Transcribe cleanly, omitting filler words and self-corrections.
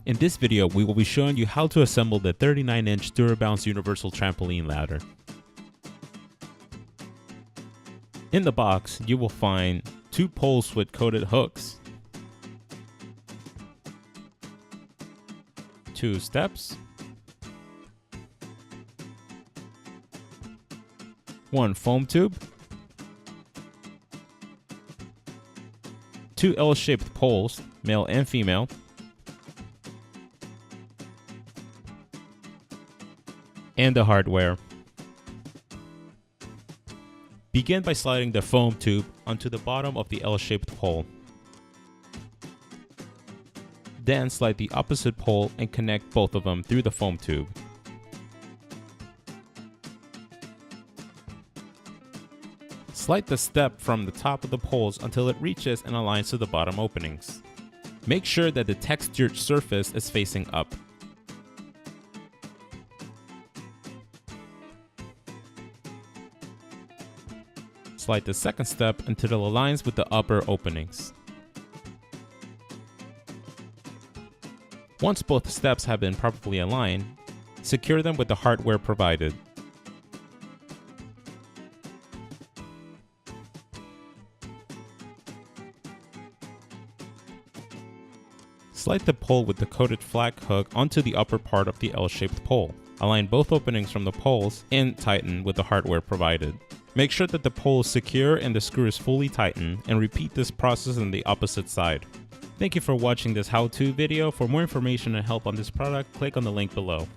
In this video, we will be showing you how to assemble the 39-inch Dura-Bounce universal trampoline ladder. In the box, you will find 2 poles with coated hooks, 2 steps, 1 foam tube, 2 L-shaped poles, male and female, and the hardware. Begin by sliding the foam tube onto the bottom of the L-shaped pole. Then slide the opposite pole and connect both of them through the foam tube. Slide the step from the top of the poles until it reaches and aligns to the bottom openings. Make sure that the textured surface is facing up. Slide the second step until it aligns with the upper openings. Once both steps have been properly aligned, secure them with the hardware provided. Slide the pole with the coated flag hook onto the upper part of the L-shaped pole. Align both openings from the poles and tighten with the hardware provided. Make sure that the pole is secure and the screw is fully tightened, and repeat this process on the opposite side. Thank you for watching this how-to video. For more information and help on this product, click on the link below.